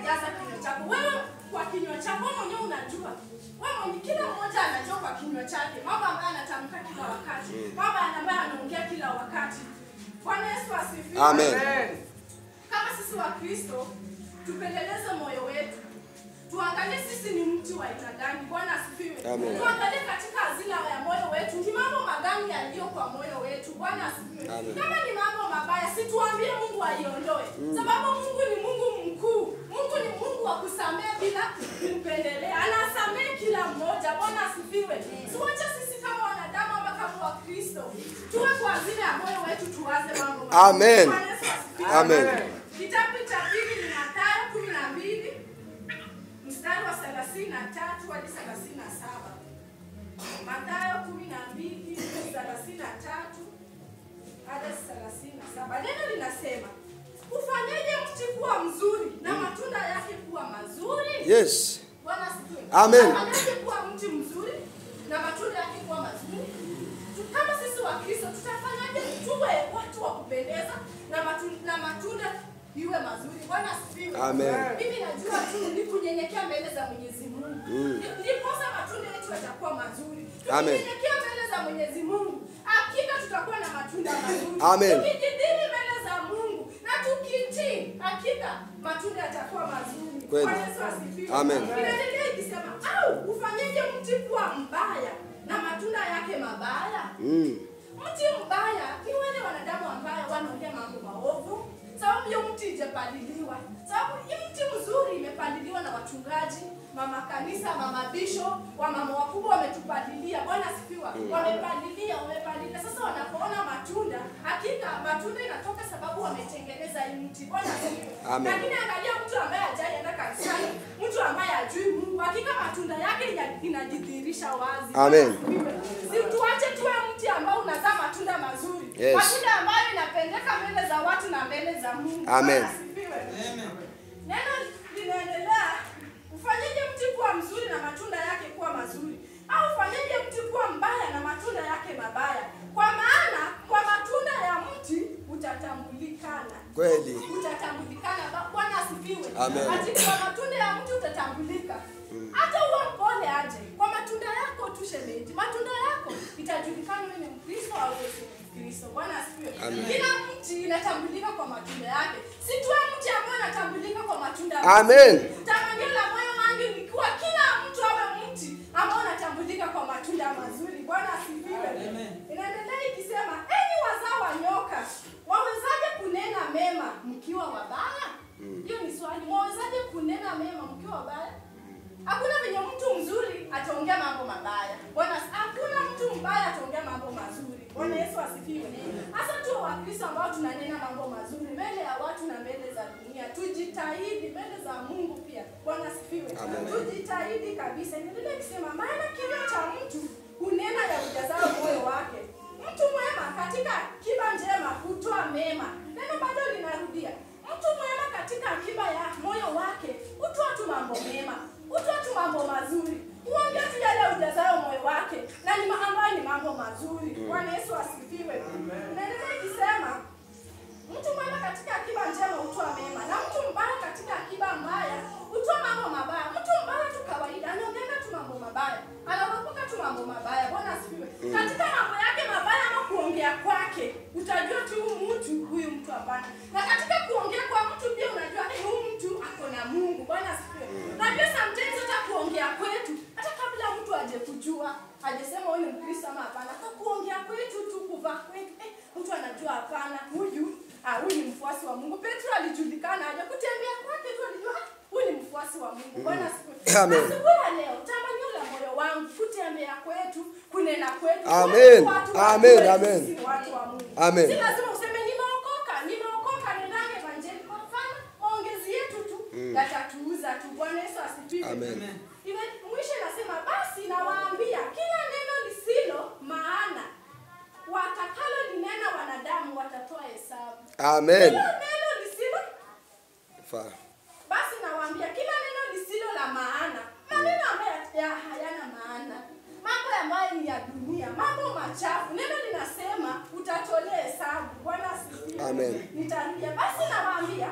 unajaza kinywa chako. Wewe kwa kinywa chako mwenyewe unajua. Wewe kila mmoja anajua kwa kinywa chake mambo ambayo anatamka kila wakati. Mambo ambayo anaongea kila wakati. Bwana Yesu asifiwe. Amen. Kama sisi wa Kristo tupeleleze moyo wetu. Tuangalie sisi ni mti wa aina gani. Bwana asifiwe. Tuangalie katika hazina ya moyo wetu ni mambo magani yaliyo kwa moyo wetu. Bwana asifiwe. Kama ni mambo mabaya, si tuambie Mungu aiondoe. Sababu Mungu ni Mungu mkuu. Mungu ni Mungu wa kusamehe bila kupendelea. Anasamehe kila mmoja. Bwana asifiwe. Tuache sisi kama wanadamu ama kama wa Kristo tuwe kwa hazina ya moyo wetu tuwaze mambo mabaya. Amen. Bwana Yesu asifiwe. Amen. Kitabu cha pili ni Mathayo 12 mstari wa 33 hadi 37. Mathayo 12 33 hadi 37. Neno linasema, ufanyeje mti kuwa mzuri na matunda yake kuwa mazuri? Yes. Bwana asifiwe. Amen. Ufanyeje kuwa mti mzuri na matunda yake kuwa mazuri? Kama sisi wa Kristo tutafanyaje tuwe watu wa kupendeza na matunda iwe mazuri? Bwana asifiwe. Amen. Mimi najua tu ni kunyenyekea mbele za Mwenyezi Mungu. Ndiposa matunda yetu yatakuwa mazuri. Tukinyenyekea mbele za Mwenyezi Mungu, hakika tutakuwa na matunda mazuri. Amen. Tukijidili mbele za Mungu na tukitii, hakika matunda yatakuwa mazuri. Bwana Yesu asifiwe. Amen. Inaendelea ikisema, au ufanyeje mti kuwa mbaya na matunda yake mabaya? Mti mbaya ni wale wanadamu ambao wanaongea mambo maovu. Sababu hiyo mti ijapaliliwa. Sababu hii mti mzuri imepaliliwa na wachungaji, mama kanisa, mama bisho, wamama wakubwa wametupalilia. Bwana asifiwe. Wamepalilia. Sasa wanapoona matunda, hakika matunda inatoka sababu wametengeneza hii mti. Bwana asifiwe. Lakini angalia mtu ambaye hajaenda kanisani, mtu ambaye hajui Mungu, hakika matunda yake inajidhihirisha wazi. Amen. Si tuache tuwe mti ambao unazaa matunda mazuri. Yes. Matunda ambayo inapendeka mbele za watu na mbele za Mungu. Amen. Amen. Neno linaendelea, ufanyeje mti kuwa mzuri na matunda yake kuwa mazuri? Au ufanyeje mti kuwa mbaya na matunda yake mabaya? Kwa maana kwa matunda ya mti utatambulikana. Kweli. Utatambulikana. Bwana asifiwe. Amen. Ati kwa matunda ya mti utatambulika. Hata uwe mpole aje, kwa matunda yako tu shemeji. Matunda yako itajulikana wewe ni Mkristo au si Mkristo. Bwana asifiwe. Kila mti inatambulika kwa matunda yake. Si tu mti ambao unatambulika kwa matunda. Amen. Tamanio la moyo wangu ni kuwa kila mtu awe mti ambao unatambulika kwa matunda mazuri. Bwana asifiwe. Inaendelea ikisema, enyi wazao wa nyoka, wawezaje kunena mema mkiwa wabaya? Hiyo ni swali. Wawezaje kunena mema mkiwa wabaya? Hakuna venye mtu mzuri ataongea mambo mabaya. Bwana, hakuna mtu mbaya ataongea mambo mazuri. Bwana Yesu asifiwe. Hasa tu wa Kristo ambao tunanena mambo mazuri mbele ya watu na mbele za dunia. Tujitahidi mbele za Mungu pia. Bwana asifiwe. Tujitahidi kabisa. Ndio kusema maana kinywa cha mtu hunena ya ujazao moyo wake. Mtu mwema katika akiba njema hutoa mema. Neno bado linarudia. Mtu mwema katika akiba ya moyo wake hutoa tu mambo mema. Utoa tu mambo mazuri. Uongea tu yale ujazao moyo wake. Na ni ambayo ni mambo mazuri. Bwana Yesu asifiwe. Naendelea ikisema, mtu mwema katika akiba njema hutoa mema. Na mtu mbaya katika akiba mbaya hutoa mambo mabaya. Mtu mbaya tu kawaida anaongea tu mambo mabaya. Anaropoka tu mambo mabaya. Bwana asifiwe. Katika mambo yake mabaya ama kuongea kwake, utajua tu huyu mtu hapana. Na katika kuongea kwa mtu pia unajua huyu mtu ako na Mungu. Bwana asifiwe. Na pia sometimes hata kuongea kwetu, hata kabla mtu aje kujua, ajesema wewe ni Mkristo ama hapana, kwa kuongea kwetu tu kuvaa kwetu, mtu anajua hapana, huyu ni mfuasi wa Mungu. Petro alijulikana aje kutembea kwake tu alijua huyu ni mfuasi wa Mungu. Bwana asifiwe. Amen. Asubuhi leo tamanio la moyo wangu kutembea kwetu, kunena kwetu. Amen. Amen. Amen. Watu wa Mungu. Amen. Si lazima useme nimeokoka nendane evanjeli. Kwa mfano maongezi yetu tu yatatuuza tu. Bwana Yesu asifiwe. Amen. Mwisho nasema basi nawaambia kila neno lisilo maana watakalo linena wanadamu watatoa hesabu. Amen. Kila neno lisilo Basi nawaambia kila neno lisilo la maana, maneno ambayo hayana maana, mambo ambayo ni ya dunia, mambo machafu, neno linasema utatolea hesabu. Bwana asifiwe. Amen. Nitarudia. Basi nawaambia